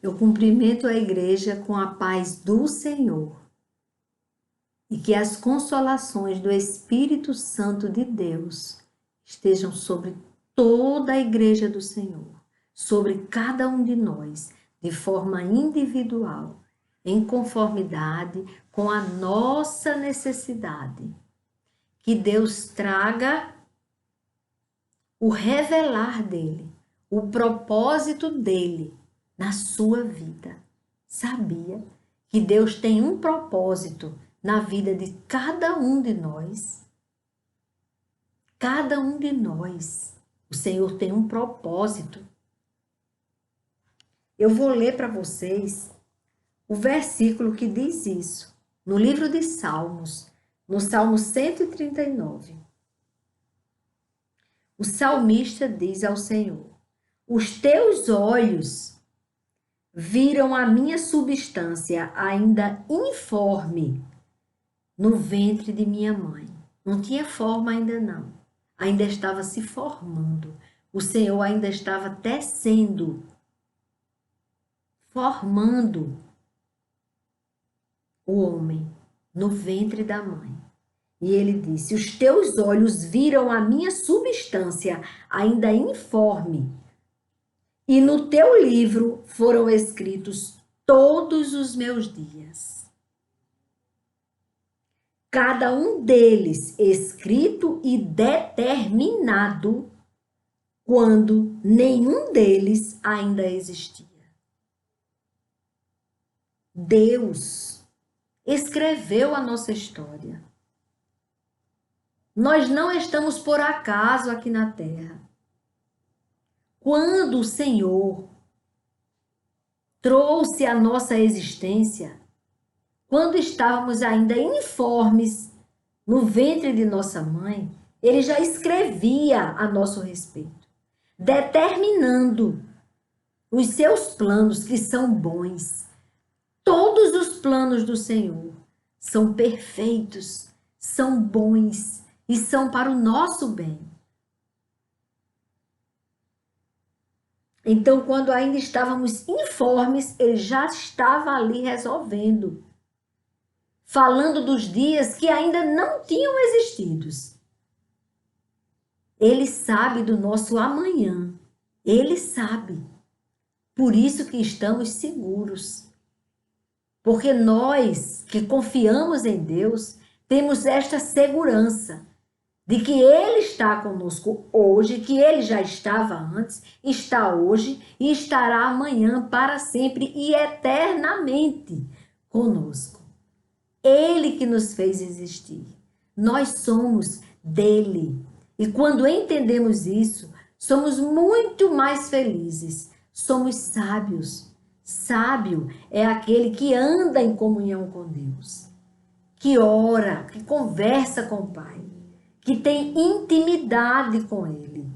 Eu cumprimento a igreja com a paz do Senhor e que as consolações do Espírito Santo de Deus estejam sobre toda a igreja do Senhor, sobre cada um de nós, de forma individual, em conformidade com a nossa necessidade. Que Deus traga o revelar dele, o propósito dele na sua vida. Sabia que Deus tem um propósito na vida de cada um de nós? Cada um de nós. O Senhor tem um propósito. Eu vou ler para vocês o versículo que diz isso, no livro de Salmos, no Salmo 139. O salmista diz ao Senhor: os teus olhos viram a minha substância ainda informe no ventre de minha mãe. Não tinha forma ainda não. Ainda estava se formando. O Senhor ainda estava tecendo, formando o homem no ventre da mãe. E ele disse: os teus olhos viram a minha substância ainda informe, e no teu livro foram escritos todos os meus dias, cada um deles escrito e determinado, quando nenhum deles ainda existia. Deus escreveu a nossa história. Nós não estamos por acaso aqui na terra. Quando o Senhor trouxe a nossa existência, quando estávamos ainda informes no ventre de nossa mãe, Ele já escrevia a nosso respeito, determinando os seus planos que são bons. Todos os planos do Senhor são perfeitos, são bons e são para o nosso bem. Então, quando ainda estávamos informes, ele já estava ali resolvendo, falando dos dias que ainda não tinham existido. Ele sabe do nosso amanhã, ele sabe. Por isso que estamos seguros. Porque nós que confiamos em Deus, temos esta segurança de que Ele está conosco hoje, que Ele já estava antes, está hoje e estará amanhã para sempre e eternamente conosco. Ele que nos fez existir. Nós somos dele. E quando entendemos isso, somos muito mais felizes. Somos sábios. Sábio é aquele que anda em comunhão com Deus, que ora, que conversa com o Pai, que tem intimidade com Ele,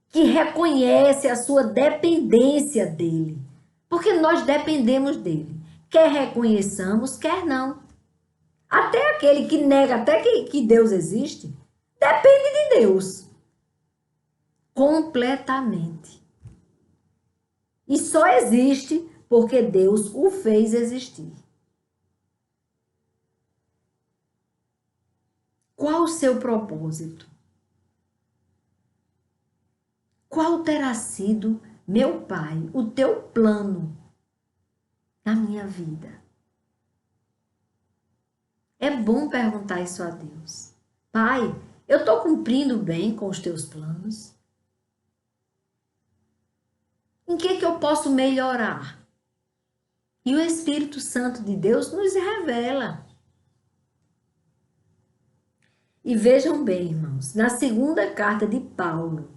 que reconhece a sua dependência dEle, porque nós dependemos dEle, quer reconheçamos, quer não. Até aquele que nega até que Deus existe, depende de Deus, completamente. E só existe porque Deus o fez existir. Qual o seu propósito? Qual terá sido, meu Pai, o teu plano na minha vida? É bom perguntar isso a Deus. Pai, eu estou cumprindo bem com os teus planos? Em que eu posso melhorar? E o Espírito Santo de Deus nos revela. E vejam bem, irmãos, na segunda carta de Paulo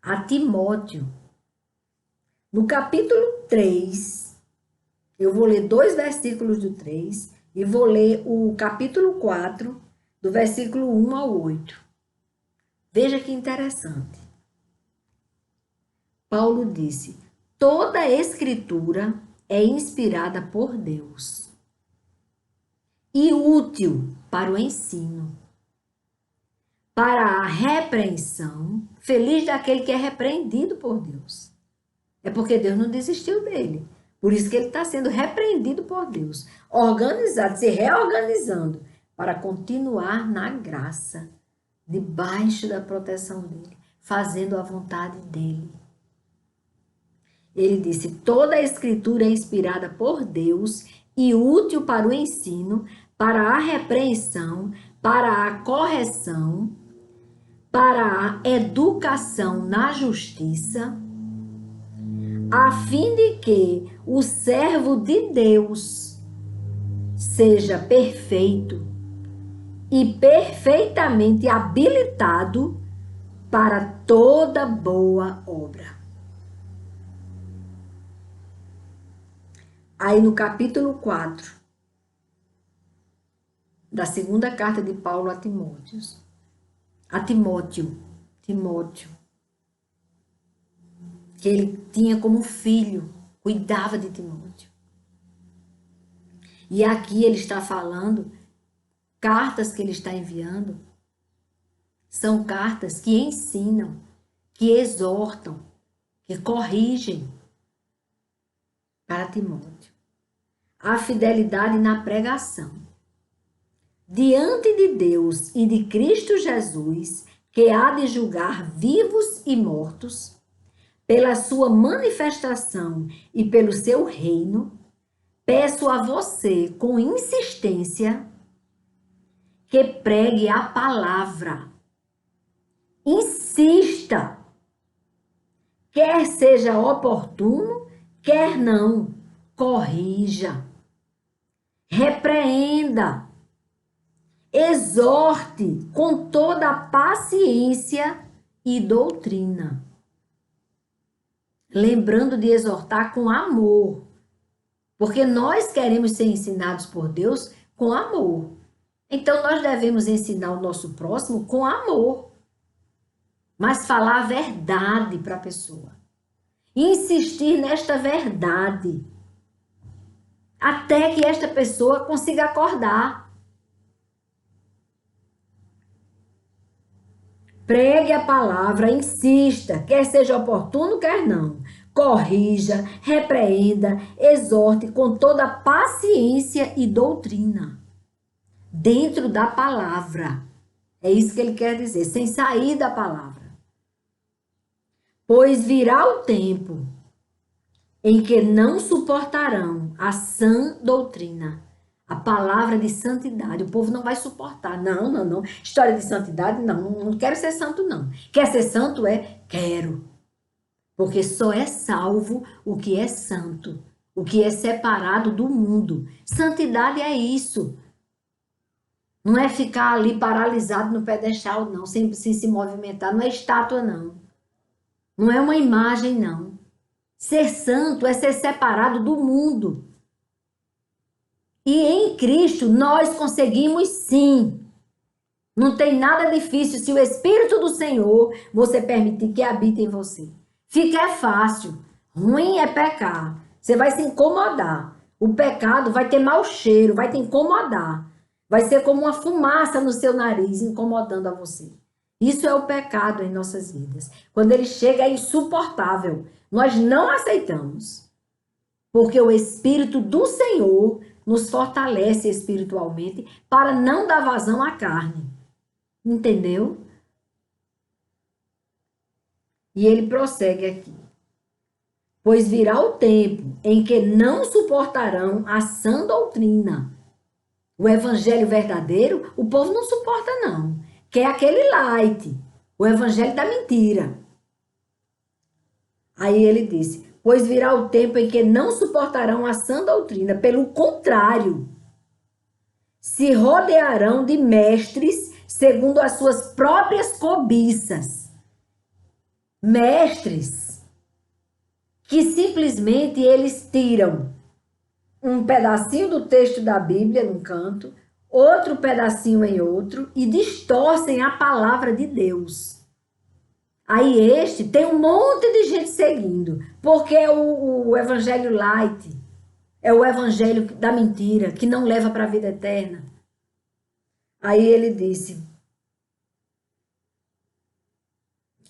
a Timóteo, no capítulo 3, eu vou ler 2 versículos do 3 e vou ler o capítulo 4, do versículo 1 ao 8. Veja que interessante. Paulo disse: toda a escritura é inspirada por Deus e útil para o ensino, para a repreensão, feliz daquele que é repreendido por Deus, É porque Deus não desistiu dele. Por isso que ele está sendo repreendido por Deus, organizado, se reorganizando para continuar na graça, debaixo da proteção dele, fazendo a vontade dele. Ele disse: toda a escritura é inspirada por Deus e útil para o ensino, para a repreensão, para a correção, para a educação na justiça, a fim de que o servo de Deus seja perfeito e perfeitamente habilitado para toda boa obra. Aí no capítulo 4 da segunda carta de Paulo a Timóteo, que ele tinha como filho, cuidava de Timóteo. E aqui ele está falando, cartas que ele está enviando, são cartas que ensinam, que exortam, que corrigem para Timóteo. A fidelidade na pregação. Diante de Deus e de Cristo Jesus, que há de julgar vivos e mortos, pela sua manifestação e pelo seu reino, peço a você com insistência que pregue a palavra. Insista, quer seja oportuno, quer não, corrija, repreenda, exorte com toda a paciência e doutrina. Lembrando de exortar com amor, porque nós queremos ser ensinados por Deus com amor. Então, nós devemos ensinar o nosso próximo com amor, mas falar a verdade para a pessoa. Insistir nesta verdade, até que esta pessoa consiga acordar. Pregue a palavra, insista, quer seja oportuno, quer não. Corrija, repreenda, exorte com toda paciência e doutrina. Dentro da palavra. É isso que ele quer dizer, sem sair da palavra. Pois virá o tempo em que não suportarão a sã doutrina, a palavra de santidade. O povo não vai suportar. Não. História de santidade, não quero ser santo, não. Quer ser santo? Quero. Porque só é salvo o que é santo, o que é separado do mundo. Santidade é isso. Não é ficar ali paralisado no pedestal, não, sem se movimentar. Não é estátua, não. Não é uma imagem, não. Ser santo é ser separado do mundo. E em Cristo nós conseguimos sim. Não tem nada difícil se o Espírito do Senhor você permitir que habite em você. Fica fácil. Ruim é pecar. Você vai se incomodar. O pecado vai ter mau cheiro, vai te incomodar. Vai ser como uma fumaça no seu nariz, incomodando a você. Isso é o pecado em nossas vidas. Quando ele chega, é insuportável. Nós não aceitamos. Porque o Espírito do Senhor nos fortalece espiritualmente para não dar vazão à carne. Entendeu? E ele prossegue aqui. Pois virá o tempo em que não suportarão a sã doutrina. O evangelho verdadeiro, o povo não suporta, não. Que é aquele light, o evangelho da mentira. Aí ele disse, pois virá o tempo em que não suportarão a sã doutrina. Pelo contrário, se rodearão de mestres segundo as suas próprias cobiças. Mestres que simplesmente eles tiram um pedacinho do texto da Bíblia num canto, outro pedacinho em outro e distorcem a palavra de Deus. Aí este tem um monte de gente seguindo, porque é o evangelho light, é o evangelho da mentira, que não leva para a vida eterna. Aí ele disse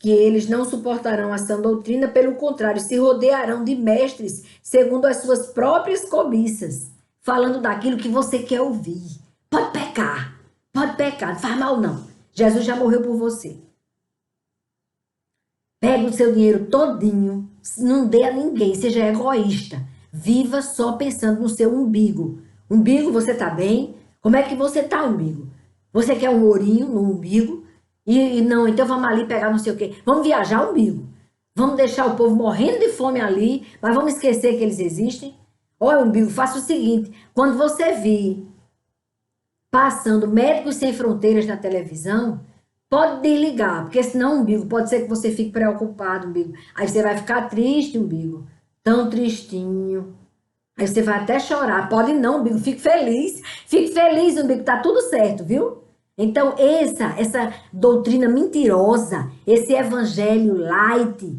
que eles não suportarão a sã doutrina, pelo contrário, se rodearão de mestres segundo as suas próprias cobiças, falando daquilo que você quer ouvir. Pode pecar, não faz mal não. Jesus já morreu por você. Pega o seu dinheiro todinho, não dê a ninguém, seja egoísta. Viva só pensando no seu umbigo. Umbigo, você tá bem? Como é que você tá, umbigo? Você quer um ourinho no umbigo? E não, então vamos ali pegar não sei o quê. Vamos viajar, umbigo. Vamos deixar o povo morrendo de fome ali, mas vamos esquecer que eles existem? Olha, umbigo, faça o seguinte, quando você vir passando Médicos Sem Fronteiras na televisão, pode desligar, porque senão, umbigo, pode ser que você fique preocupado, umbigo. Aí você vai ficar triste, umbigo. Tão tristinho. Aí você vai até chorar. Pode não, umbigo. Fique feliz, umbigo. Tá tudo certo, viu? Então, essa doutrina mentirosa, esse evangelho light,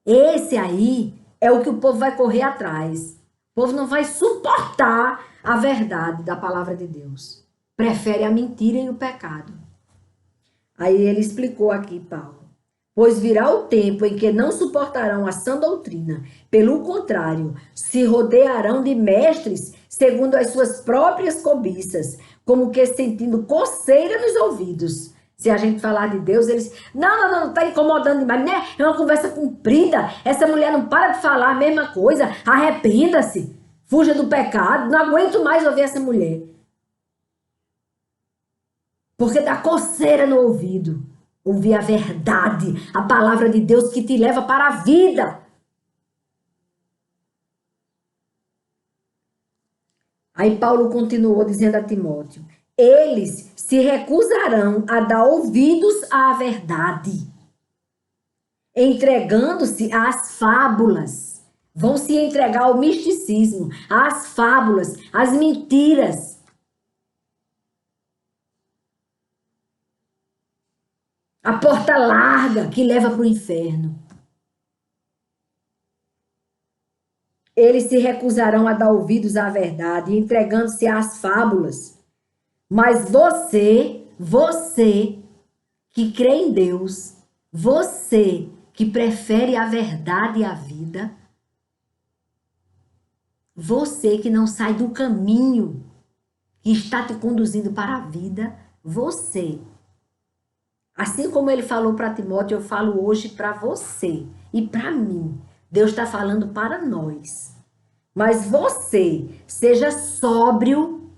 esse aí é o que o povo vai correr atrás. O povo não vai suportar a verdade da palavra de Deus. Prefere a mentira e o pecado. Aí ele explicou aqui, Paulo. Pois virá o tempo em que não suportarão a sã doutrina. Pelo contrário, se rodearão de mestres segundo as suas próprias cobiças, como que sentindo coceira nos ouvidos. Se a gente falar de Deus, eles... Não, tá incomodando demais, né? É uma conversa comprida. Essa mulher não para de falar a mesma coisa. Arrependa-se. Fuja do pecado. Não aguento mais ouvir essa mulher. Porque dá coceira no ouvido. Ouvir a verdade, a palavra de Deus que te leva para a vida. Aí Paulo continuou dizendo a Timóteo: eles se recusarão a dar ouvidos à verdade, entregando-se às fábulas. Vão se entregar ao misticismo, às fábulas, às mentiras. A porta larga que leva para o inferno. Eles se recusarão a dar ouvidos à verdade, entregando-se às fábulas. Mas você que crê em Deus, você que prefere a verdade e a vida, você que não sai do caminho que está te conduzindo para a vida, você. Assim como ele falou para Timóteo, eu falo hoje para você e para mim. Deus está falando para nós. Mas você seja sóbrio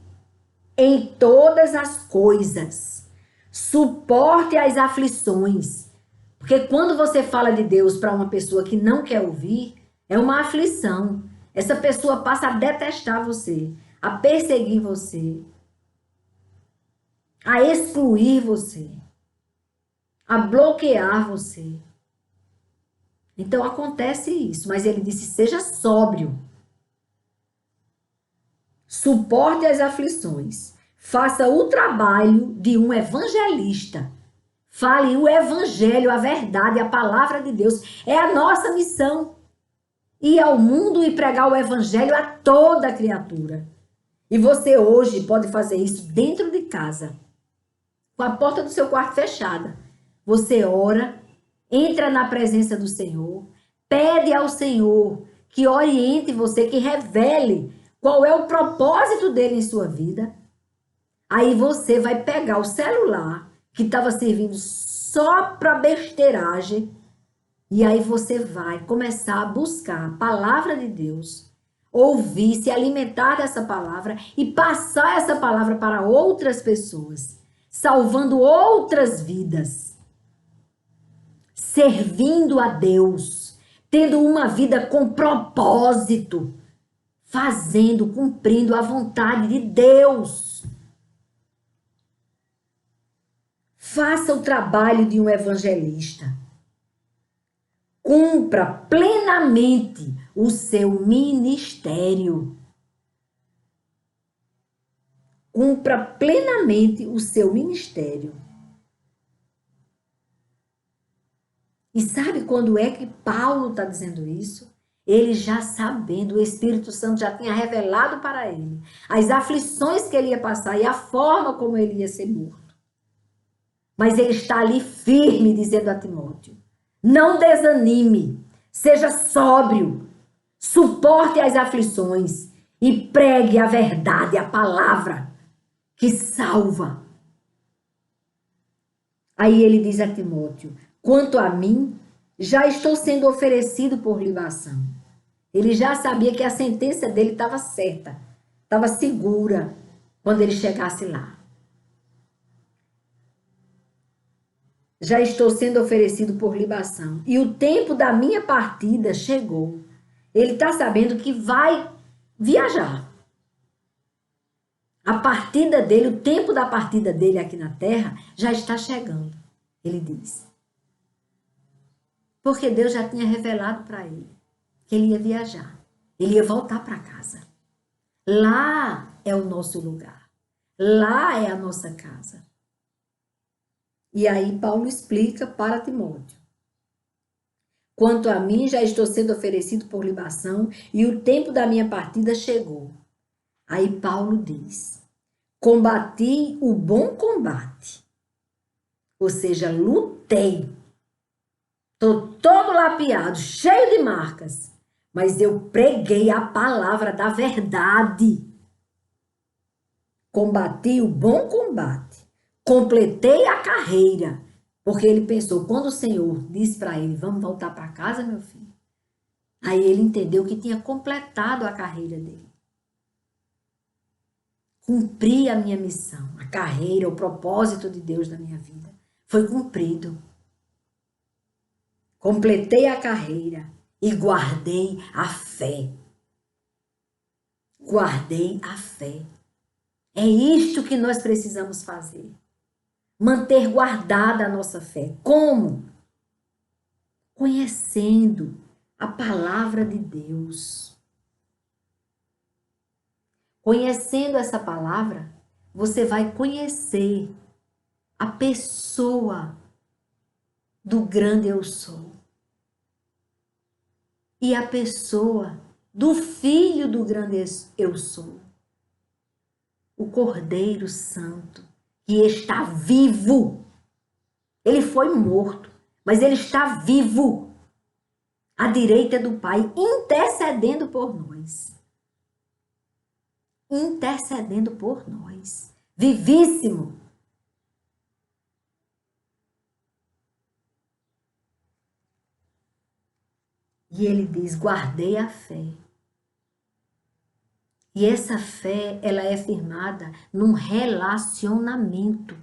em todas as coisas. Suporte as aflições. Porque quando você fala de Deus para uma pessoa que não quer ouvir, é uma aflição. Essa pessoa passa a detestar você, a perseguir você, a excluir você, a bloquear você. Então acontece isso, mas ele disse: seja sóbrio. Suporte as aflições. Faça o trabalho de um evangelista. Fale o evangelho, a verdade, a palavra de Deus. É a nossa missão. Ir ao mundo e pregar o evangelho a toda criatura. E você hoje pode fazer isso dentro de casa, com a porta do seu quarto fechada. Você ora, entra na presença do Senhor, pede ao Senhor que oriente você, que revele qual é o propósito dele em sua vida. Aí você vai pegar o celular que estava servindo só para besteiragem e aí você vai começar a buscar a palavra de Deus, ouvir, se alimentar dessa palavra e passar essa palavra para outras pessoas, salvando outras vidas, servindo a Deus, tendo uma vida com propósito, fazendo, cumprindo a vontade de Deus. Faça o trabalho de um evangelista. Cumpra plenamente o seu ministério. Cumpra plenamente o seu ministério. E sabe quando é que Paulo está dizendo isso? Ele já sabendo, o Espírito Santo já tinha revelado para ele as aflições que ele ia passar e a forma como ele ia ser morto. Mas ele está ali firme, dizendo a Timóteo: não desanime, seja sóbrio, suporte as aflições e pregue a verdade, a palavra que salva. Aí ele diz a Timóteo: quanto a mim, já estou sendo oferecido por libação. Ele já sabia que a sentença dele estava certa, estava segura quando ele chegasse lá. Já estou sendo oferecido por libação. E o tempo da minha partida chegou. Ele está sabendo que vai viajar. A partida dele, o tempo da partida dele aqui na terra já está chegando, ele diz. Porque Deus já tinha revelado para ele que ele ia viajar. Ele ia voltar para casa. Lá é o nosso lugar. Lá é a nossa casa. E aí Paulo explica para Timóteo: quanto a mim, já estou sendo oferecido por libação e o tempo da minha partida chegou. Aí Paulo diz: combati o bom combate. Ou seja, lutei. Estou todo lapiado, cheio de marcas. Mas eu preguei a palavra da verdade. Combati o bom combate. Completei a carreira. Porque ele pensou, quando o Senhor disse para ele: vamos voltar para casa, meu filho. Aí ele entendeu que tinha completado a carreira dele. Cumpri a minha missão, a carreira, o propósito de Deus na minha vida. Foi cumprido. Completei a carreira e guardei a fé. Guardei a fé. É isto que nós precisamos fazer. Manter guardada a nossa fé. Como? Conhecendo a palavra de Deus. Conhecendo essa palavra, você vai conhecer a pessoa do grande eu sou. E a pessoa do Filho do grande eu sou. O Cordeiro Santo, que está vivo. Ele foi morto, mas ele está vivo à direita do Pai, intercedendo por nós. Intercedendo por nós. Vivíssimo. E ele diz: guardei a fé. E essa fé, ela é firmada num relacionamento.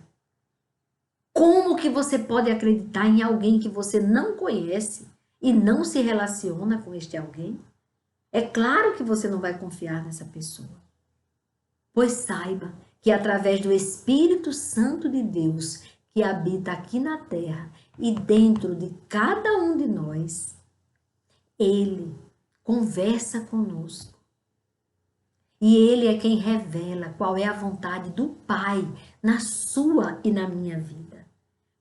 Como que você pode acreditar em alguém que você não conhece e não se relaciona com este alguém? É claro que você não vai confiar nessa pessoa. Pois saiba que através do Espírito Santo de Deus que habita aqui na terra e dentro de cada um de nós, ele conversa conosco. E ele é quem revela qual é a vontade do Pai na sua e na minha vida.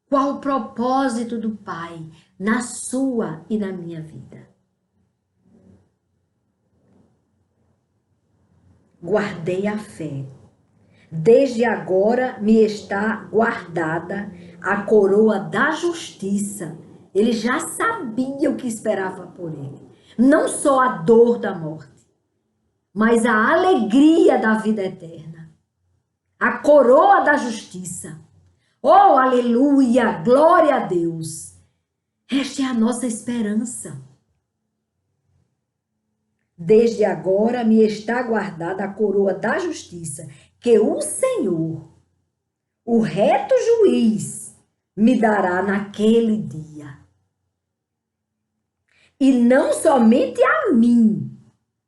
Qual o propósito do Pai na sua e na minha vida. Guardei a fé. Desde agora me está guardada a coroa da justiça. Ele já sabia o que esperava por ele. Não só a dor da morte, mas a alegria da vida eterna. A coroa da justiça. Oh, aleluia, glória a Deus. Esta é a nossa esperança. Desde agora me está guardada a coroa da justiça, que o Senhor, o reto juiz, me dará naquele dia. E não somente a mim,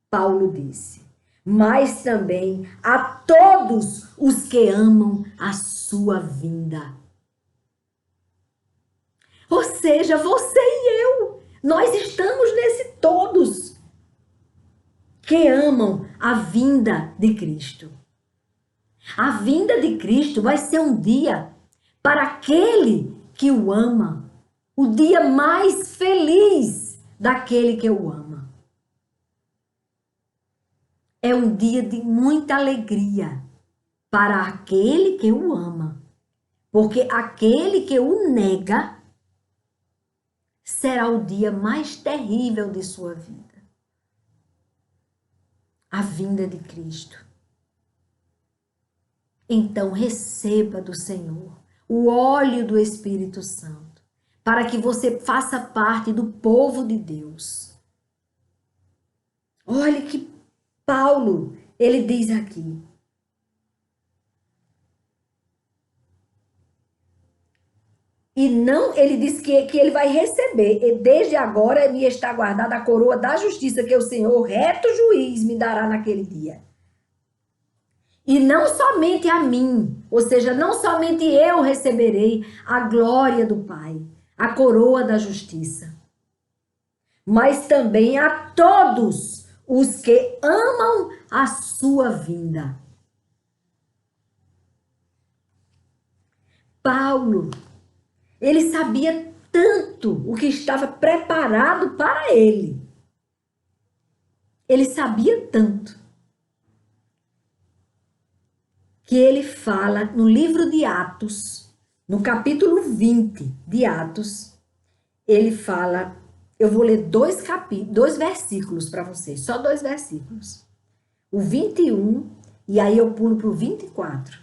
Paulo disse, mas também a todos os que amam a sua vinda. Ou seja, você e eu, nós estamos nesse todos que amam a vinda de Cristo. A vinda de Cristo vai ser um dia para aquele que o ama, o dia mais feliz daquele que o ama. É um dia de muita alegria para aquele que o ama, porque aquele que o nega será o dia mais terrível de sua vida. A vinda de Cristo. Então receba do Senhor o óleo do Espírito Santo, para que você faça parte do povo de Deus. Olha que Paulo, ele diz aqui: e não, ele diz que ele vai receber, e desde agora me está guardada a coroa da justiça que o Senhor, reto juiz, me dará naquele dia. E não somente a mim, ou seja, não somente eu receberei a glória do Pai, a coroa da justiça, mas também a todos os que amam a sua vinda. Paulo, ele sabia tanto o que estava preparado para ele. Ele sabia tanto que ele fala no livro de Atos, no capítulo 20 de Atos, ele fala, eu vou ler dois versículos para vocês, só 2 versículos. O 21 e aí eu pulo para o 24.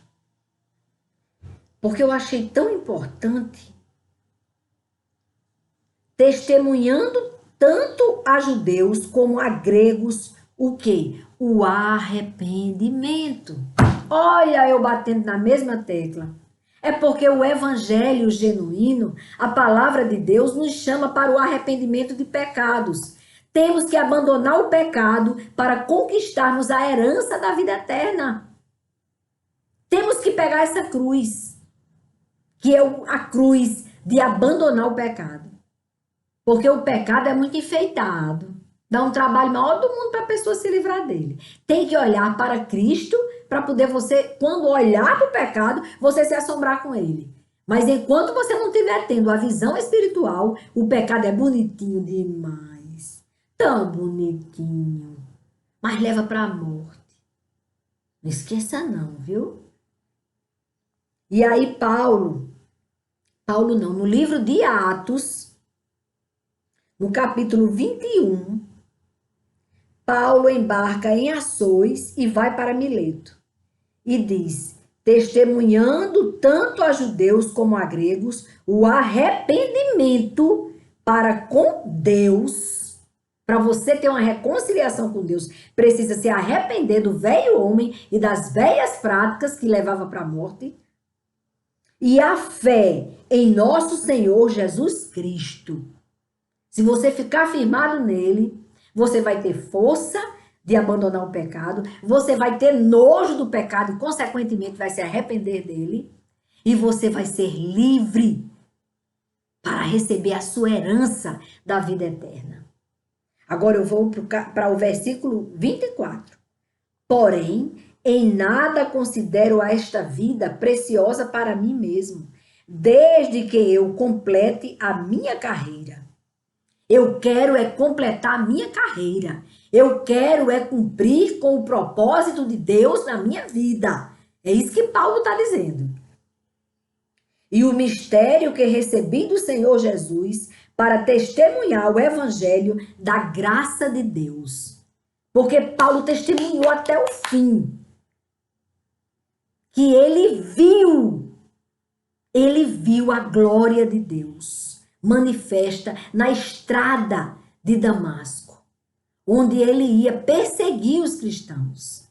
Porque eu achei tão importante, testemunhando tanto a judeus como a gregos, o quê? O arrependimento. Olha, eu batendo na mesma tecla. É porque o evangelho genuíno, a palavra de Deus, nos chama para o arrependimento de pecados. Temos que abandonar o pecado para conquistarmos a herança da vida eterna. Temos que pegar essa cruz, que é a cruz de abandonar o pecado. Porque o pecado é muito enfeitado. Dá um trabalho maior do mundo para a pessoa se livrar dele. Tem que olhar para Cristo para poder você, quando olhar para o pecado, você se assombrar com ele. Mas enquanto você não estiver tendo a visão espiritual, o pecado é bonitinho demais. Tão bonitinho. Mas leva para a morte. Não esqueça não, viu? E aí Paulo não, no livro de Atos, no capítulo 21, Paulo embarca em Ações e vai para Mileto. E diz, testemunhando tanto a judeus como a gregos, o arrependimento para com Deus. Para você ter uma reconciliação com Deus, precisa se arrepender do velho homem e das velhas práticas que levava para a morte. E a fé em nosso Senhor Jesus Cristo. Se você ficar firmado nele, você vai ter força de abandonar o pecado, você vai ter nojo do pecado e, consequentemente, vai se arrepender dele, e você vai ser livre para receber a sua herança da vida eterna. Agora eu vou para o versículo 24. Porém, em nada considero esta vida preciosa para mim mesmo, desde que eu complete a minha carreira. Eu quero é completar a minha carreira. Eu quero é cumprir com o propósito de Deus na minha vida. É isso que Paulo está dizendo. E o mistério que recebi do Senhor Jesus para testemunhar o evangelho da graça de Deus. Porque Paulo testemunhou até o fim. Que ele viu a glória de Deus manifesta na estrada de Damasco, onde ele ia perseguir os cristãos.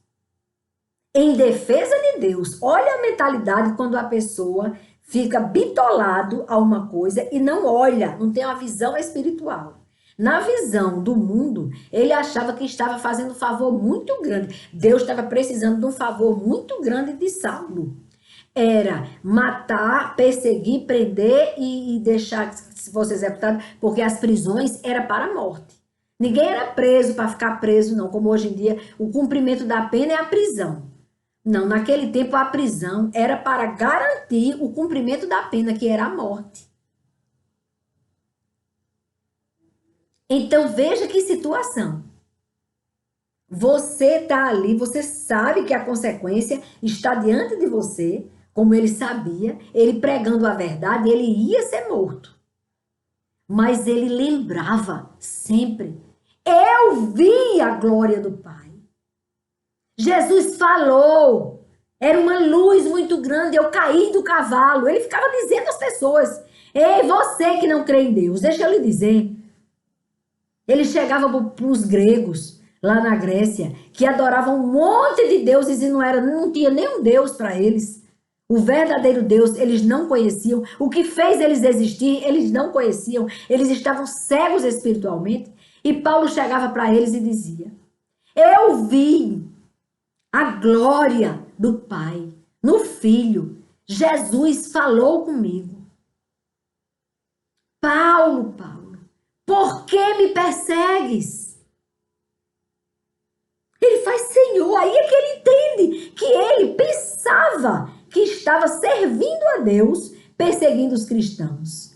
Em defesa de Deus. Olha a mentalidade quando a pessoa fica bitolado a uma coisa e não olha, não tem uma visão espiritual. Na visão do mundo, ele achava que estava fazendo um favor muito grande. Deus estava precisando de um favor muito grande de Saulo. Era matar, perseguir, prender e deixar que fosse executado, porque as prisões eram para a morte. Ninguém era preso para ficar preso, não, como hoje em dia o cumprimento da pena é a prisão. Não, naquele tempo a prisão era para garantir o cumprimento da pena, que era a morte. Então veja que situação. Você está ali, você sabe que a consequência está diante de você, como ele sabia, ele pregando a verdade, ele ia ser morto. Mas ele lembrava sempre: eu vi a glória do Pai. Jesus falou, era uma luz muito grande, eu caí do cavalo. Ele ficava dizendo às pessoas: ei, você que não crê em Deus, deixa eu lhe dizer. Ele chegava para os gregos, lá na Grécia, que adoravam um monte de deuses e não tinha nenhum Deus para eles. O verdadeiro Deus eles não conheciam. O que fez eles existir, eles não conheciam. Eles estavam cegos espiritualmente. E Paulo chegava para eles e dizia: eu vi a glória do Pai no Filho. Jesus falou comigo. Paulo, por que me persegues? Ele faz Senhor. Aí é que ele entende que ele pensava que estava servindo a Deus, perseguindo os cristãos.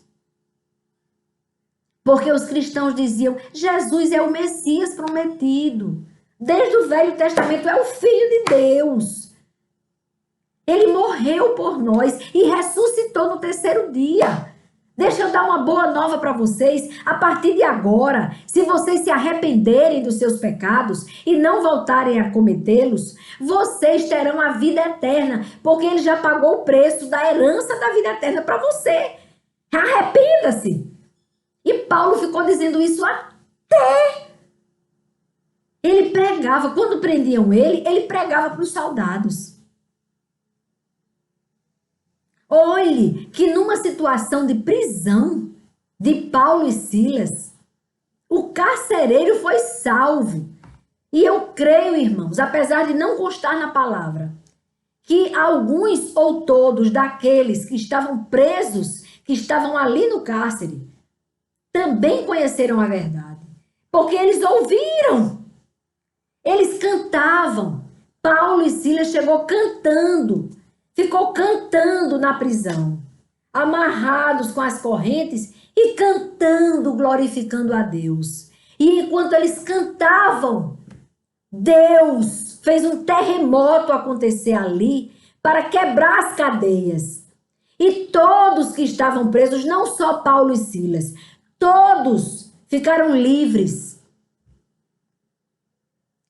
Porque os cristãos diziam: Jesus é o Messias prometido. Desde o Velho Testamento é o Filho de Deus. Ele morreu por nós e ressuscitou no terceiro dia. Deixa eu dar uma boa nova para vocês. A partir de agora, se vocês se arrependerem dos seus pecados e não voltarem a cometê-los, vocês terão a vida eterna, porque ele já pagou o preço da herança da vida eterna para você. Arrependa-se. E Paulo ficou dizendo isso até ele pregava. Quando prendiam ele pregava para os soldados. Olhe que numa situação de prisão de Paulo e Silas, o carcereiro foi salvo. E eu creio, irmãos, apesar de não constar na palavra, que alguns ou todos daqueles que estavam presos, que estavam ali no cárcere, também conheceram a verdade. Porque eles ouviram. Eles cantavam. Paulo e Silas chegou cantando. Ficou cantando na prisão, amarrados com as correntes e cantando, glorificando a Deus. E enquanto eles cantavam, Deus fez um terremoto acontecer ali para quebrar as cadeias. E todos que estavam presos, não só Paulo e Silas, todos ficaram livres.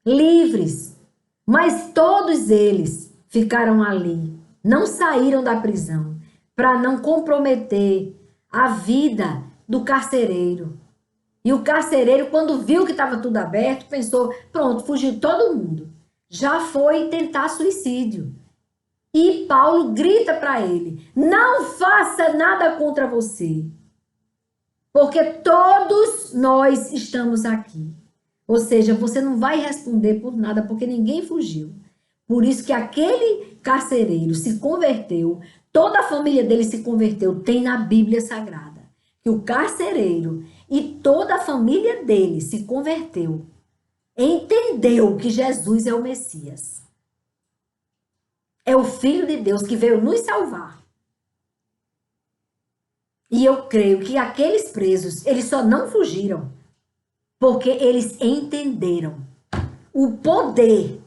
Livres. Mas todos eles ficaram ali. Não saíram da prisão para não comprometer a vida do carcereiro. E o carcereiro, quando viu que estava tudo aberto, pensou: pronto, fugiu todo mundo. Já foi tentar suicídio. E Paulo grita para ele: não faça nada contra você, porque todos nós estamos aqui. Ou seja, você não vai responder por nada, porque ninguém fugiu. Por isso que aquele carcereiro se converteu, toda a família dele se converteu. Tem na Bíblia Sagrada que o carcereiro e toda a família dele se converteu. Entendeu que Jesus é o Messias. É o Filho de Deus que veio nos salvar. E eu creio que aqueles presos, eles só não fugiram porque eles entenderam o poder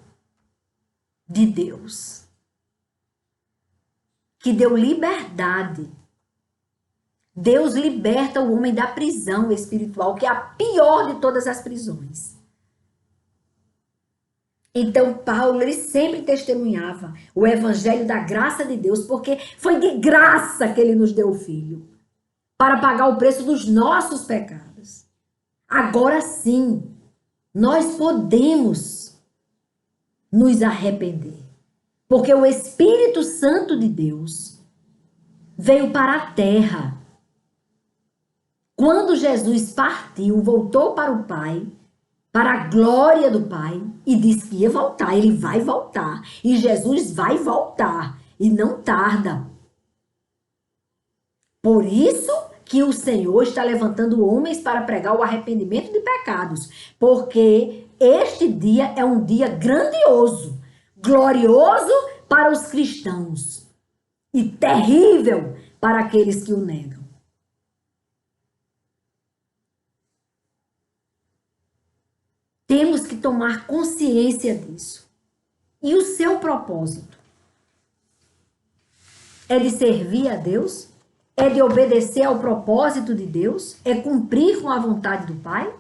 de Deus, que deu liberdade. Deus liberta o homem da prisão espiritual, que é a pior de todas as prisões. Então Paulo, ele sempre testemunhava o evangelho da graça de Deus, porque foi de graça que ele nos deu o Filho, para pagar o preço dos nossos pecados. Agora sim, nós podemos nos arrepender. Porque o Espírito Santo de Deus veio para a terra. Quando Jesus partiu, voltou para o Pai, para a glória do Pai, e disse que ia voltar. Ele vai voltar. E Jesus vai voltar. E não tarda. Por isso que o Senhor está levantando homens para pregar o arrependimento de pecados. Porque este dia é um dia grandioso, glorioso para os cristãos e terrível para aqueles que o negam. Temos que tomar consciência disso. E o seu propósito? É de servir a Deus? É de obedecer ao propósito de Deus? É cumprir com a vontade do Pai?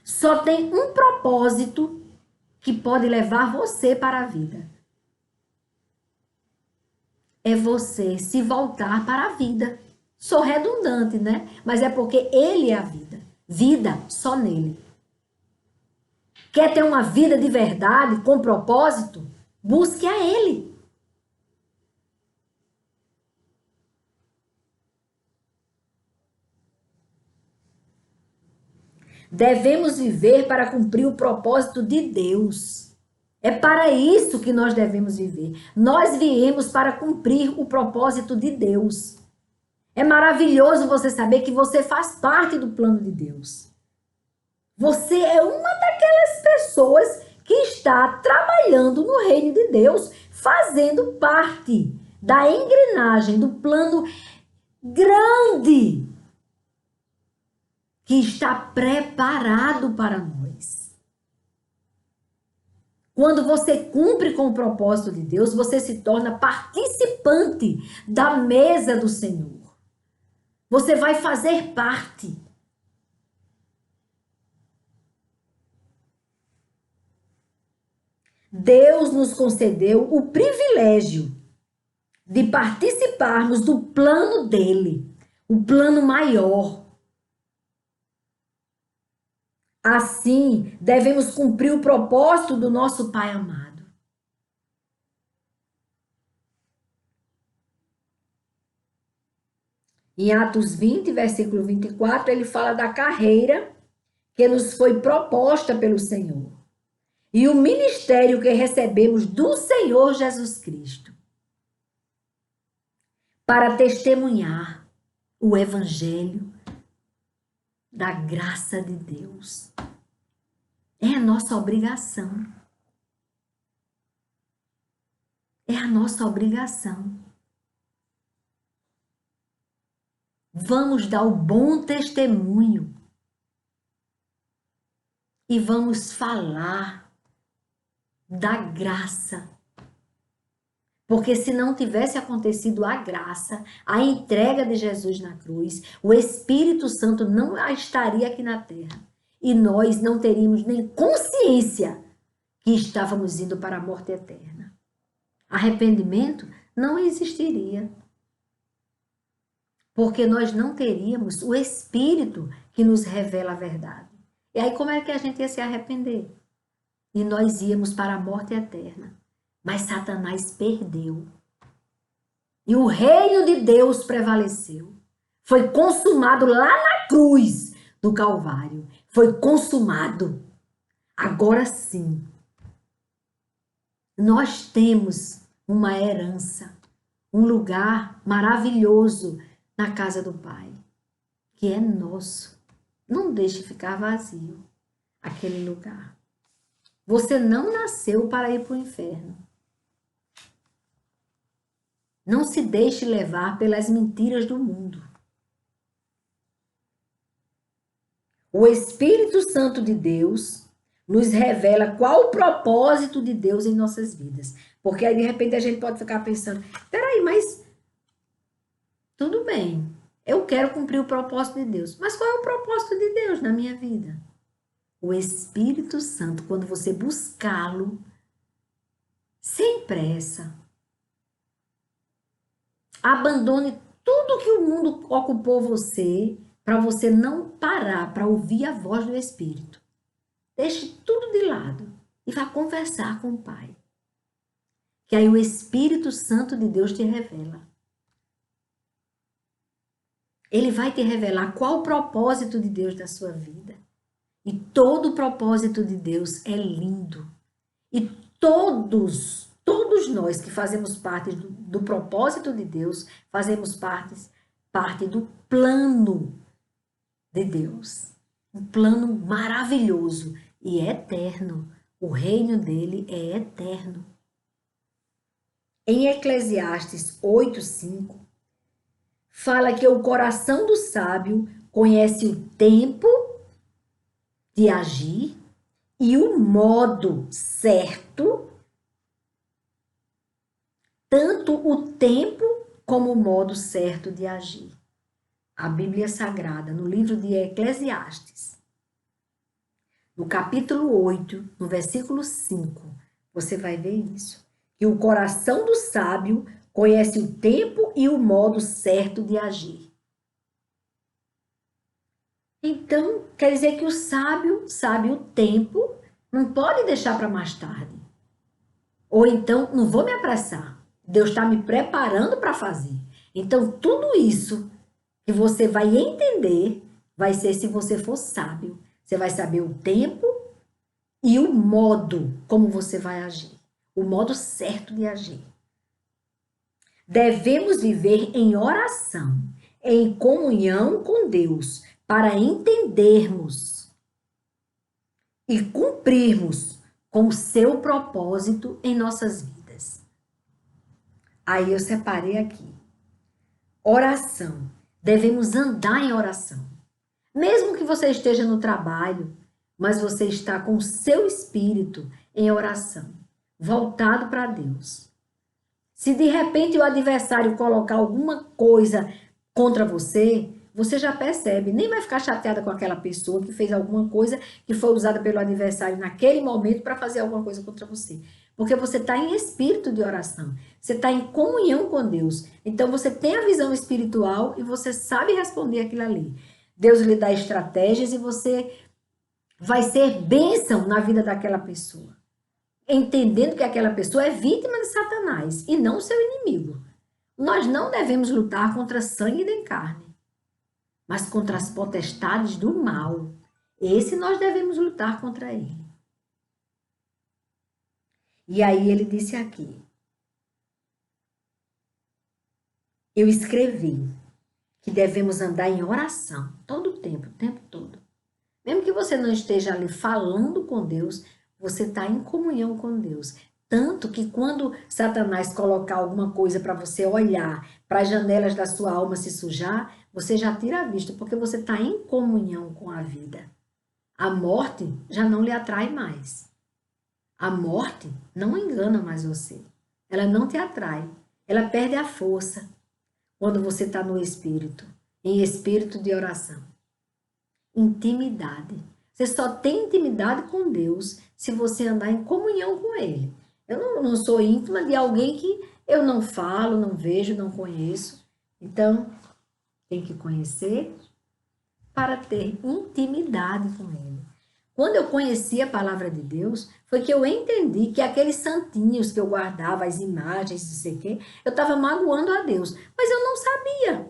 Só tem um propósito que pode levar você para a vida. É você se voltar para a vida. Sou redundante, né? Mas é porque Ele é a vida. Vida só nele. Quer ter uma vida de verdade, com propósito? Busque a Ele. Devemos viver para cumprir o propósito de Deus. É para isso que nós devemos viver. Nós viemos para cumprir o propósito de Deus. É maravilhoso você saber que você faz parte do plano de Deus. Você é uma daquelas pessoas que está trabalhando no reino de Deus, fazendo parte da engrenagem, do plano grande que está preparado para nós. Quando você cumpre com o propósito de Deus, você se torna participante da mesa do Senhor. Você vai fazer parte. Deus nos concedeu o privilégio de participarmos do plano dele, o plano maior. Assim, devemos cumprir o propósito do nosso Pai amado. Em Atos 20, versículo 24, ele fala da carreira que nos foi proposta pelo Senhor e o ministério que recebemos do Senhor Jesus Cristo para testemunhar o evangelho da graça de Deus. É a nossa obrigação. É a nossa obrigação. Vamos dar o bom testemunho e vamos falar da graça. Porque se não tivesse acontecido a graça, a entrega de Jesus na cruz, o Espírito Santo não estaria aqui na terra. E nós não teríamos nem consciência que estávamos indo para a morte eterna. Arrependimento não existiria. Porque nós não teríamos o Espírito que nos revela a verdade. E aí como é que a gente ia se arrepender? E nós íamos para a morte eterna. Mas Satanás perdeu. E o reino de Deus prevaleceu. Foi consumado lá na cruz do Calvário. Foi consumado. Agora sim, nós temos uma herança, um lugar maravilhoso na casa do Pai, que é nosso. Não deixe ficar vazio aquele lugar. Você não nasceu para ir para o inferno. Não se deixe levar pelas mentiras do mundo. O Espírito Santo de Deus nos revela qual o propósito de Deus em nossas vidas. Porque aí, de repente, a gente pode ficar pensando, peraí, mas tudo bem, eu quero cumprir o propósito de Deus. Mas qual é o propósito de Deus na minha vida? O Espírito Santo, quando você buscá-lo, sem pressa, abandone tudo que o mundo ocupou você, para você não parar para ouvir a voz do Espírito. Deixe tudo de lado e vá conversar com o Pai. Que aí o Espírito Santo de Deus te revela. Ele vai te revelar qual o propósito de Deus na sua vida. E todo o propósito de Deus é lindo. E todos nós que fazemos parte do propósito de Deus, fazemos parte do plano de Deus. Um plano maravilhoso e eterno. O reino dele é eterno. Em Eclesiastes 8:5, fala que o coração do sábio conhece o tempo de agir e o modo certo tanto o tempo como o modo certo de agir. A Bíblia Sagrada, no livro de Eclesiastes, no capítulo 8, no versículo 5, você vai ver isso. Que o coração do sábio conhece o tempo e o modo certo de agir. Então, quer dizer que o sábio sabe o tempo, não pode deixar para mais tarde. Ou então, não vou me apressar. Deus está me preparando para fazer. Então, tudo isso que você vai entender vai ser se você for sábio. Você vai saber o tempo e o modo como você vai agir. O modo certo de agir. Devemos viver em oração, em comunhão com Deus, para entendermos e cumprirmos com o seu propósito em nossas vidas. Aí eu separei aqui. Oração. Devemos andar em oração. Mesmo que você esteja no trabalho, mas você está com o seu espírito em oração, voltado para Deus. Se de repente o adversário colocar alguma coisa contra você, você já percebe, nem vai ficar chateada com aquela pessoa que fez alguma coisa que foi usada pelo adversário naquele momento para fazer alguma coisa contra você. Porque você está em espírito de oração, você está em comunhão com Deus. Então você tem a visão espiritual e você sabe responder aquilo ali. Deus lhe dá estratégias e você vai ser bênção na vida daquela pessoa. Entendendo que aquela pessoa é vítima de Satanás e não seu inimigo. Nós não devemos lutar contra sangue nem carne, mas contra as potestades do mal. Esse nós devemos lutar contra ele. E aí ele disse aqui: eu escrevi que devemos andar em oração todo o tempo todo. Mesmo que você não esteja ali falando com Deus, você está em comunhão com Deus. Tanto que quando Satanás colocar alguma coisa para você olhar, para as janelas da sua alma se sujar, você já tira a vista, porque você está em comunhão com a vida. A morte já não lhe atrai mais. A morte não engana mais você. Ela não te atrai. Ela perde a força quando você está no espírito, em espírito de oração. Intimidade. Você só tem intimidade com Deus se você andar em comunhão com Ele. Eu não sou íntima de alguém que eu não falo, não vejo, não conheço. Então, tem que conhecer para ter intimidade com Ele. Quando eu conheci a palavra de Deus, foi que eu entendi que aqueles santinhos que eu guardava, as imagens, não sei o quê, eu estava magoando a Deus. Mas eu não sabia.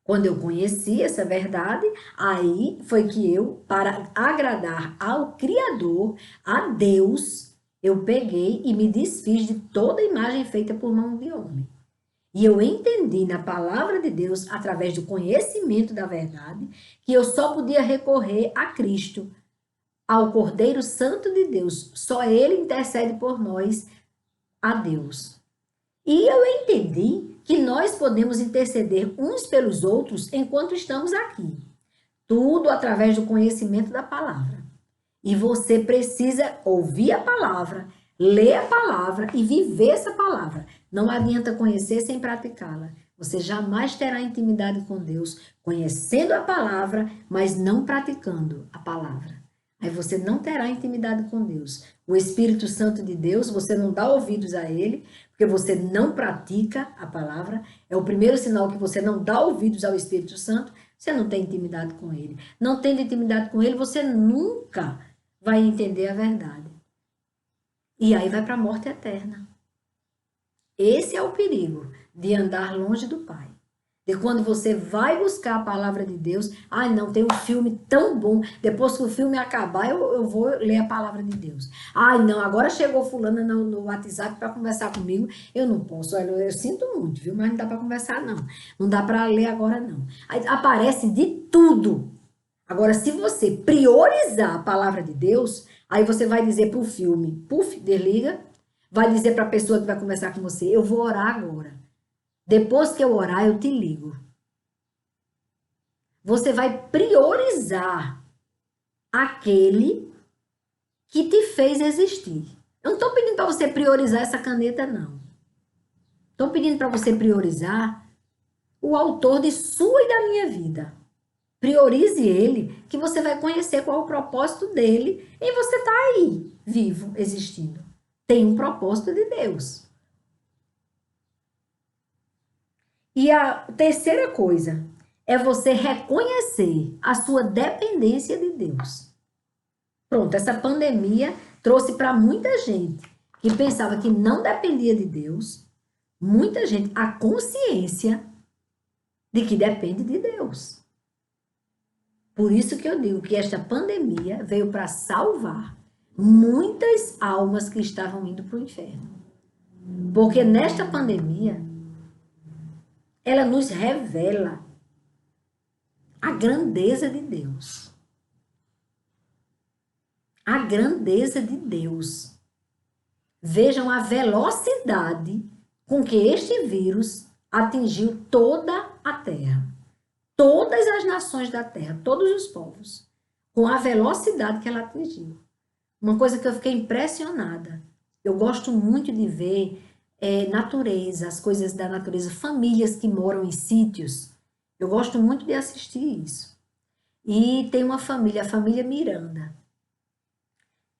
Quando eu conheci essa verdade, aí foi que eu, para agradar ao Criador, a Deus, eu peguei e me desfiz de toda imagem feita por mão de homem. E eu entendi na palavra de Deus, através do conhecimento da verdade, que eu só podia recorrer a Cristo, ao Cordeiro Santo de Deus. Só Ele intercede por nós, a Deus. E eu entendi que nós podemos interceder uns pelos outros enquanto estamos aqui. Tudo através do conhecimento da palavra. E você precisa ouvir a palavra, ler a palavra e viver essa palavra. Não adianta conhecer sem praticá-la. Você jamais terá intimidade com Deus conhecendo a palavra, mas não praticando a palavra. Aí você não terá intimidade com Deus. O Espírito Santo de Deus, você não dá ouvidos a ele, porque você não pratica a palavra. É o primeiro sinal que você não dá ouvidos ao Espírito Santo, você não tem intimidade com ele. Não tendo intimidade com ele, você nunca vai entender a verdade. E aí vai para a morte eterna. Esse é o perigo de andar longe do Pai. De quando você vai buscar a palavra de Deus, não, tem um filme tão bom, depois que o filme acabar, eu vou ler a palavra de Deus. Não, agora chegou fulana no WhatsApp para conversar comigo, eu não posso, eu sinto muito, viu, mas não dá para conversar não, não dá para ler agora não. Aí aparece de tudo. Agora, se você priorizar a palavra de Deus, aí você vai dizer para o filme, puf, desliga, vai dizer para a pessoa que vai conversar com você, eu vou orar agora. Depois que eu orar, eu te ligo. Você vai priorizar aquele que te fez existir. Eu não estou pedindo para você priorizar essa caneta, não. Estou pedindo para você priorizar o autor de sua e da minha vida. Priorize ele, que você vai conhecer qual é o propósito dele e você está aí, vivo, existindo. Tem um propósito de Deus. E a terceira coisa é você reconhecer a sua dependência de Deus. Pronto, essa pandemia trouxe para muita gente que pensava que não dependia de Deus, muita gente a consciência de que depende de Deus. Por isso que eu digo que esta pandemia veio para salvar muitas almas que estavam indo para o inferno. Porque nesta pandemia, ela nos revela a grandeza de Deus. A grandeza de Deus. Vejam a velocidade com que este vírus atingiu toda a Terra. Todas as nações da Terra, todos os povos, com a velocidade que ela atingiu. Uma coisa que eu fiquei impressionada. Eu gosto muito de ver natureza, as coisas da natureza, famílias que moram em sítios. Eu gosto muito de assistir isso. E tem uma família, a família Miranda,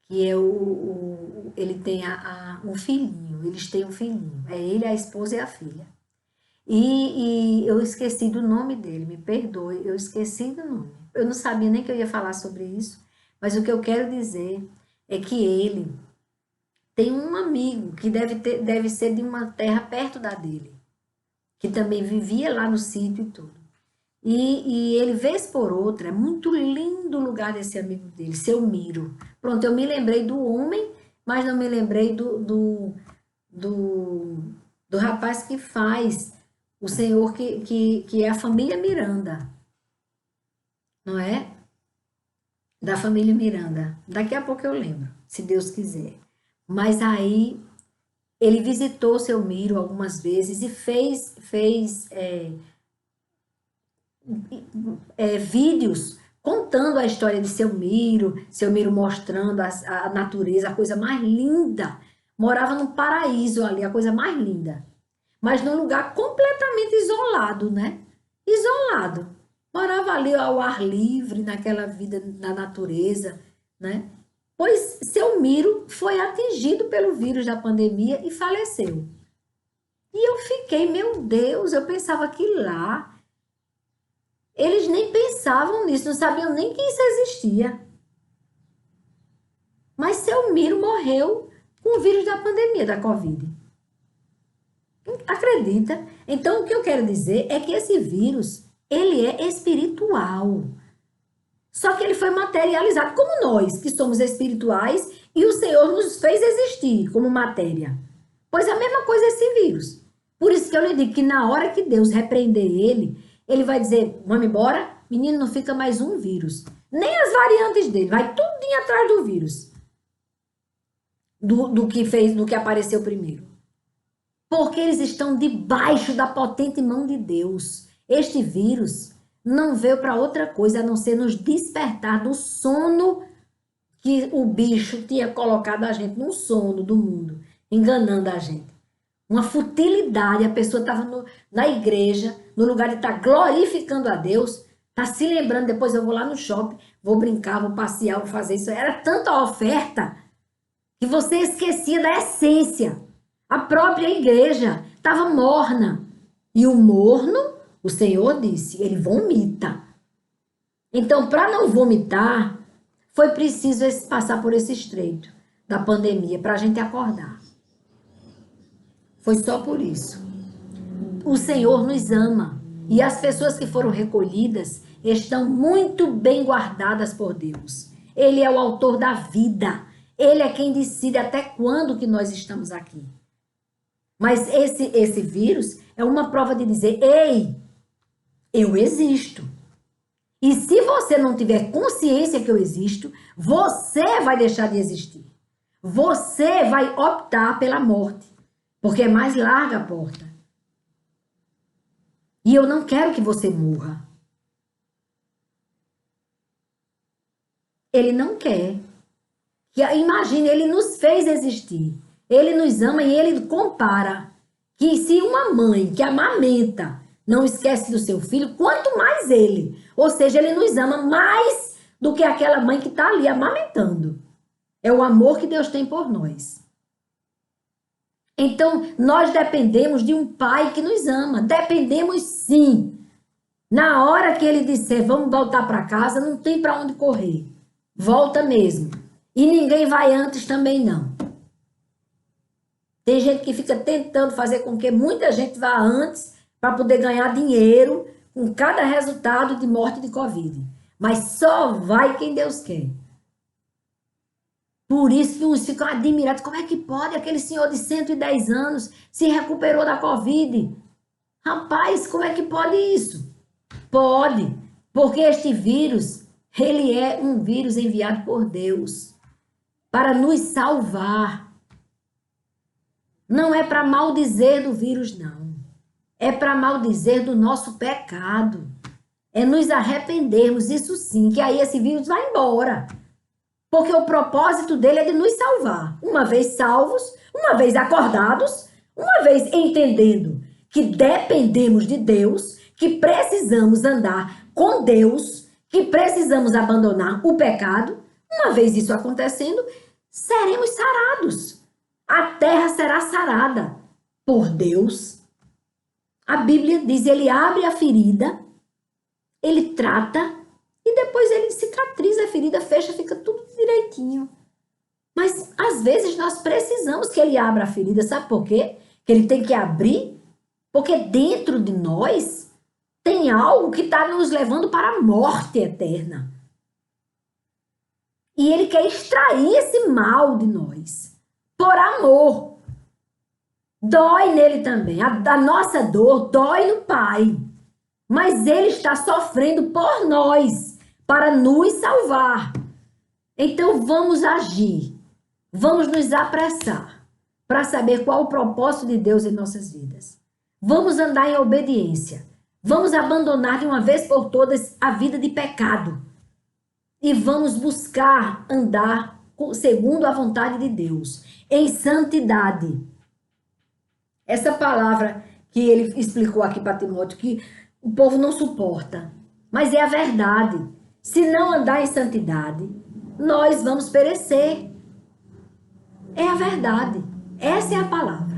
que é ele tem um filhinho, eles têm um filhinho. É ele, a esposa e a filha. E eu esqueci do nome dele, me perdoe, eu esqueci do nome. Eu não sabia nem que eu ia falar sobre isso, mas o que eu quero dizer é que ele tem um amigo que deve ser de uma terra perto da dele, que também vivia lá no sítio e tudo. E ele, vez por outra, é muito lindo o lugar desse amigo dele, seu Miro. Pronto, eu me lembrei do homem, mas não me lembrei do rapaz que faz o senhor que é a família Miranda, não é? Da família Miranda. Daqui a pouco eu lembro, se Deus quiser. Mas aí ele visitou seu Miro algumas vezes e fez vídeos contando a história de seu Miro mostrando a natureza, a coisa mais linda. Morava num paraíso ali, a coisa mais linda. Mas num lugar completamente isolado, né? Isolado. Morava ali ao ar livre, naquela vida na natureza, né? Pois seu Miro foi atingido pelo vírus da pandemia e faleceu. E eu fiquei, meu Deus, eu pensava que lá eles nem pensavam nisso, não sabiam nem que isso existia. Mas seu Miro morreu com o vírus da pandemia, da Covid. Acredita? Então, o que eu quero dizer é que esse vírus, ele é espiritual. Só que ele foi materializado como nós, que somos espirituais, e o Senhor nos fez existir como matéria. Pois a mesma coisa é esse vírus. Por isso que eu lhe digo que na hora que Deus repreender ele vai dizer, vamos embora, menino, não fica mais um vírus. Nem as variantes dele, vai tudinho atrás do vírus. Do que apareceu primeiro. Porque eles estão debaixo da potente mão de Deus. Este vírus não veio para outra coisa a não ser nos despertar do sono que o bicho tinha colocado a gente, no sono do mundo, enganando a gente. Uma futilidade, a pessoa estava na igreja, no lugar de estar glorificando a Deus, está se lembrando, depois eu vou lá no shopping, vou brincar, vou passear, vou fazer isso. Era tanta oferta que você esquecia da essência. A própria igreja estava morna. E o morno, o Senhor disse, ele vomita. Então, para não vomitar, foi preciso passar por esse estreito da pandemia para a gente acordar. Foi só por isso. O Senhor nos ama. E as pessoas que foram recolhidas estão muito bem guardadas por Deus. Ele é o autor da vida. Ele é quem decide até quando que nós estamos aqui. Mas esse vírus é uma prova de dizer, ei, eu existo. E se você não tiver consciência que eu existo, você vai deixar de existir. Você vai optar pela morte, porque é mais larga a porta. E eu não quero que você morra. Ele não quer. Imagine, ele nos fez existir. Ele nos ama e ele compara que se uma mãe que amamenta não esquece do seu filho, quanto mais ele. Ou seja, ele nos ama mais do que aquela mãe que está ali amamentando. É o amor que Deus tem por nós. Então, nós dependemos de um pai que nos ama. Dependemos sim. Na hora que ele disser, vamos voltar para casa, não tem para onde correr. Volta mesmo. E ninguém vai antes também não. Tem gente que fica tentando fazer com que muita gente vá antes para poder ganhar dinheiro com cada resultado de morte de Covid. Mas só vai quem Deus quer. Por isso que uns ficam admirados. Como é que pode aquele senhor de 110 anos se recuperou da Covid? Rapaz, como é que pode isso? Pode, porque este vírus, ele é um vírus enviado por Deus para nos salvar. Não é para maldizer do vírus, não. É para maldizer do nosso pecado. É nos arrependermos, isso sim, que aí esse vírus vai embora. Porque o propósito dele é de nos salvar. Uma vez salvos, uma vez acordados, uma vez entendendo que dependemos de Deus, que precisamos andar com Deus, que precisamos abandonar o pecado. Uma vez isso acontecendo, seremos sarados. A terra será sarada por Deus. A Bíblia diz, ele abre a ferida, ele trata e depois ele cicatriza a ferida, fecha, fica tudo direitinho. Mas às vezes nós precisamos que ele abra a ferida, sabe por quê? Que ele tem que abrir, porque dentro de nós tem algo que está nos levando para a morte eterna. E ele quer extrair esse mal de nós, por amor. Dói nele também. A nossa dor dói no Pai. Mas ele está sofrendo por nós, para nos salvar. Então vamos agir. Vamos nos apressar para saber qual o propósito de Deus em nossas vidas. Vamos andar em obediência. Vamos abandonar de uma vez por todas a vida de pecado. E vamos buscar andar segundo a vontade de Deus, em santidade. Essa palavra que ele explicou aqui para Timóteo, que o povo não suporta, mas é a verdade. Se não andar em santidade, nós vamos perecer. É a verdade. Essa é a palavra.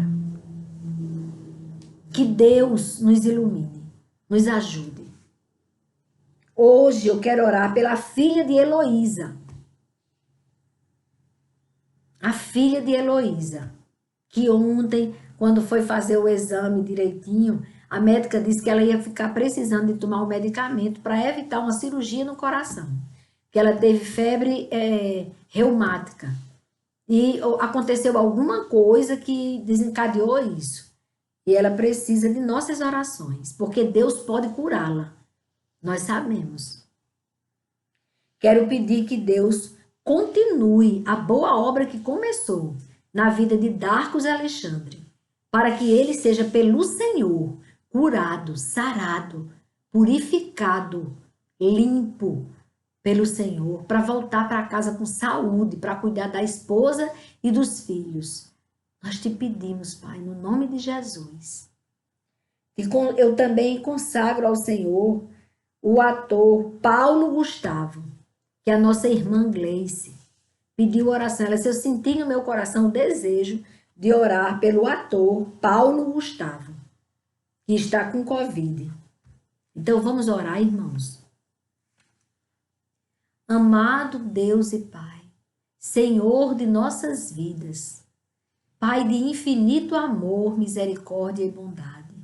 Que Deus nos ilumine, nos ajude. Hoje eu quero orar pela filha de Heloísa. A filha de Heloísa, que ontem, quando foi fazer o exame direitinho, a médica disse que ela ia ficar precisando de tomar um medicamento para evitar uma cirurgia no coração. Que ela teve febre reumática. E aconteceu alguma coisa que desencadeou isso. E ela precisa de nossas orações, porque Deus pode curá-la. Nós sabemos. Quero pedir que Deus continue a boa obra que começou na vida de Darcos Alexandre, para que ele seja pelo Senhor curado, sarado, purificado, limpo pelo Senhor, para voltar para casa com saúde, para cuidar da esposa e dos filhos. Nós te pedimos, Pai, no nome de Jesus. E eu também consagro ao Senhor o ator Paulo Gustavo, que é a nossa irmã Gleice pediu oração. Ela disse, eu senti no meu coração o desejo de orar pelo ator Paulo Gustavo, que está com Covid. Então vamos orar, irmãos. Amado Deus e Pai, Senhor de nossas vidas, Pai de infinito amor, misericórdia e bondade,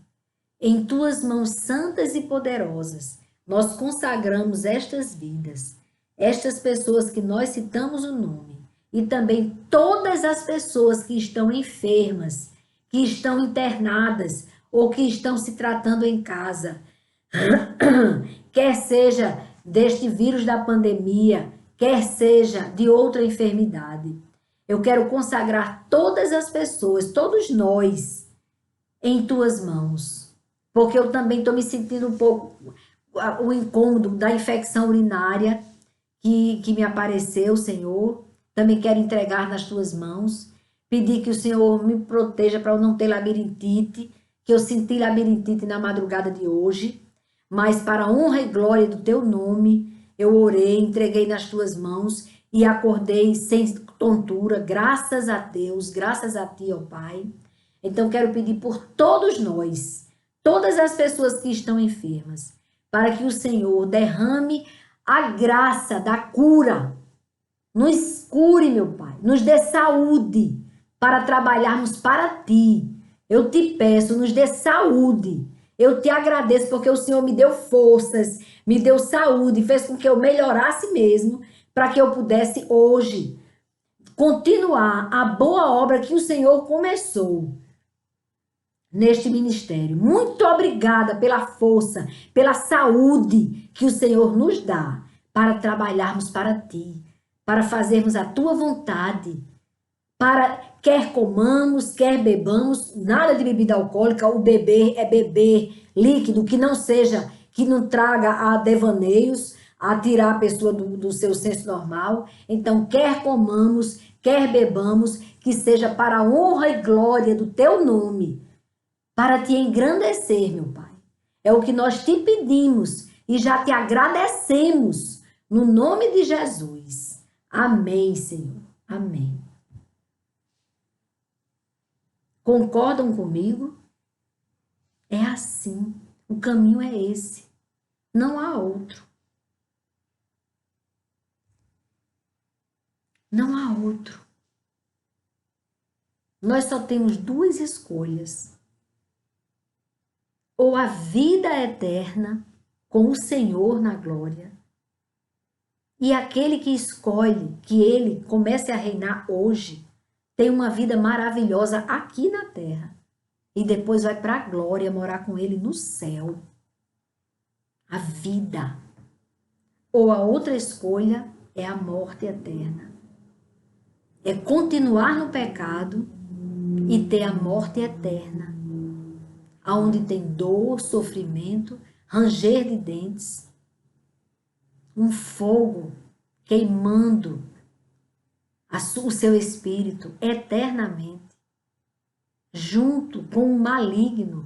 em Tuas mãos santas e poderosas, nós consagramos estas vidas, estas pessoas que nós citamos o nome, e também todas as pessoas que estão enfermas, que estão internadas ou que estão se tratando em casa, quer seja deste vírus da pandemia, quer seja de outra enfermidade. Eu quero consagrar todas as pessoas, todos nós, em Tuas mãos, porque eu também estou me sentindo um pouco o incômodo da infecção urinária que me apareceu, Senhor. Também quero entregar nas Tuas mãos. Pedir que o Senhor me proteja para eu não ter labirintite, que eu senti labirintite na madrugada de hoje, mas para a honra e glória do teu nome, eu orei, entreguei nas tuas mãos e acordei sem tontura, graças a Deus, graças a ti, ó Pai. Então quero pedir por todos nós, todas as pessoas que estão enfermas, para que o Senhor derrame a graça da cura, nos cure, meu Pai, nos dê saúde para trabalharmos para ti. Eu te peço, nos dê saúde. Eu te agradeço porque o Senhor me deu forças, me deu saúde, fez com que eu melhorasse mesmo, para que eu pudesse hoje continuar a boa obra que o Senhor começou neste ministério. Muito obrigada pela força, pela saúde que o Senhor nos dá para trabalharmos para ti, para fazermos a tua vontade, para quer comamos, quer bebamos, nada de bebida alcoólica, o beber é beber líquido que não seja, que não traga a devaneios, a tirar a pessoa do seu senso normal. Então, quer comamos, quer bebamos, que seja para a honra e glória do teu nome, para te engrandecer, meu Pai. É o que nós te pedimos e já te agradecemos, no nome de Jesus. Amém, Senhor. Amém. Concordam comigo? É assim. O caminho é esse. Não há outro. Não há outro. Nós só temos duas escolhas. Ou a vida eterna com o Senhor na glória, e aquele que escolhe que ele comece a reinar hoje, tem uma vida maravilhosa aqui na terra, e depois vai para a glória morar com ele no céu. A vida. Ou a outra escolha é a morte eterna. É continuar no pecado e ter a morte eterna, aonde tem dor, sofrimento, ranger de dentes, um fogo queimando o seu espírito eternamente, junto com o maligno,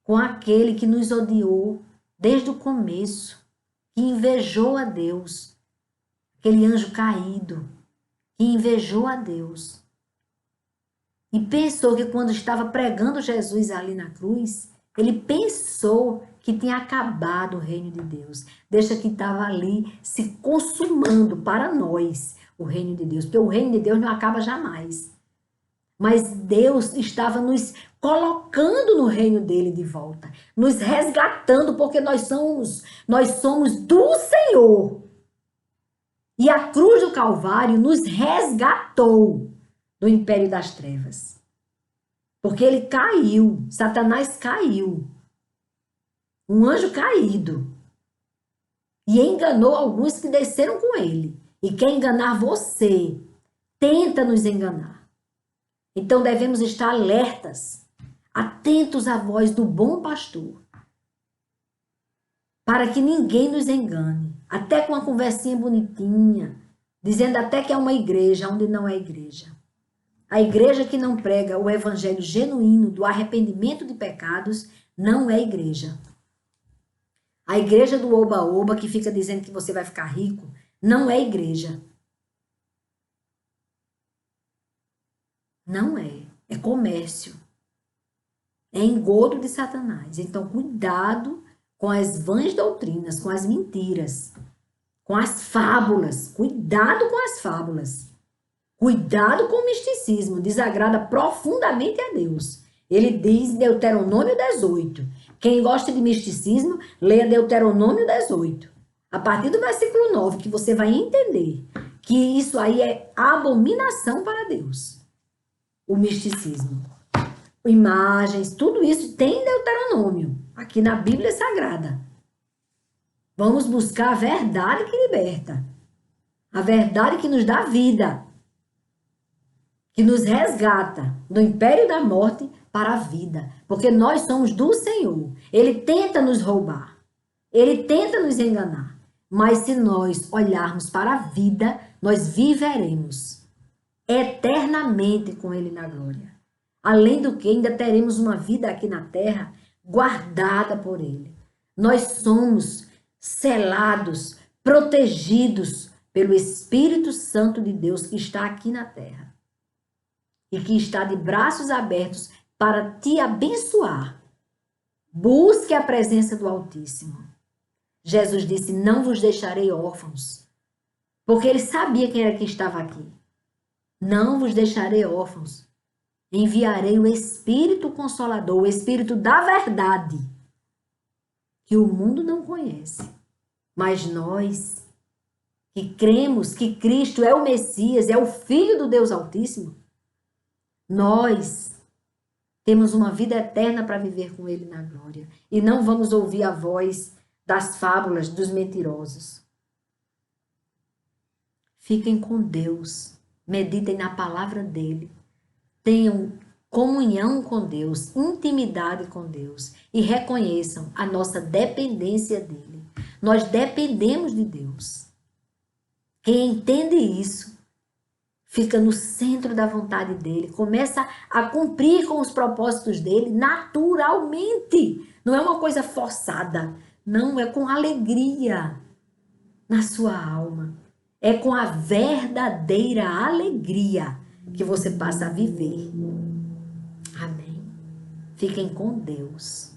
com aquele que nos odiou desde o começo, que invejou a Deus, aquele anjo caído, que invejou a Deus. E pensou que quando estava pregando Jesus ali na cruz, ele pensou que tinha acabado o reino de Deus. Deixa que estava ali se consumando para nós o reino de Deus, porque o reino de Deus não acaba jamais. Mas Deus estava nos colocando no reino dele de volta, nos resgatando, porque nós somos do Senhor. E a cruz do Calvário nos resgatou do império das trevas. Porque ele caiu, Satanás caiu. Um anjo caído. E enganou alguns que desceram com ele. E quer enganar você, tenta nos enganar. Então devemos estar alertas, atentos à voz do bom pastor, para que ninguém nos engane, até com uma conversinha bonitinha, dizendo até que é uma igreja onde não é igreja. A igreja que não prega o evangelho genuíno do arrependimento de pecados não é igreja. A igreja do oba-oba que fica dizendo que você vai ficar rico não é igreja. Não é. É comércio. É engodo de Satanás. Então, cuidado com as vãs doutrinas, com as mentiras, com as fábulas. Cuidado com as fábulas. Cuidado com o misticismo. Desagrada profundamente a Deus. Ele diz em Deuteronômio 18. Quem gosta de misticismo, leia Deuteronômio 18. A partir do versículo 9, que você vai entender que isso aí é abominação para Deus. O misticismo. Imagens, tudo isso tem em Deuteronômio, aqui na Bíblia Sagrada. Vamos buscar a verdade que liberta. A verdade que nos dá vida. Que nos resgata do império da morte para a vida. Porque nós somos do Senhor. Ele tenta nos roubar. Ele tenta nos enganar. Mas se nós olharmos para a vida, nós viveremos. eternamente com Ele na glória. Além do que, ainda teremos uma vida aqui na terra guardada por Ele. Nós somos selados, protegidos pelo Espírito Santo de Deus que está aqui na terra e que está de braços abertos para te abençoar. Busque a presença do Altíssimo. Jesus disse: não vos deixarei órfãos, porque ele sabia quem era que estava aqui. Não vos deixarei órfãos. Enviarei o Espírito Consolador, o Espírito da verdade, que o mundo não conhece. Mas nós, que cremos que Cristo é o Messias, é o Filho do Deus Altíssimo, nós temos uma vida eterna para viver com Ele na glória. E não vamos ouvir a voz das fábulas dos mentirosos. Fiquem com Deus, meditem na palavra dEle, tenham comunhão com Deus, intimidade com Deus e reconheçam a nossa dependência dEle. Nós dependemos de Deus. Quem entende isso, fica no centro da vontade dEle, começa a cumprir com os propósitos dEle naturalmente. Não é uma coisa forçada, não, é com alegria na sua alma. É com a verdadeira alegria que você passa a viver. Amém. Fiquem com Deus.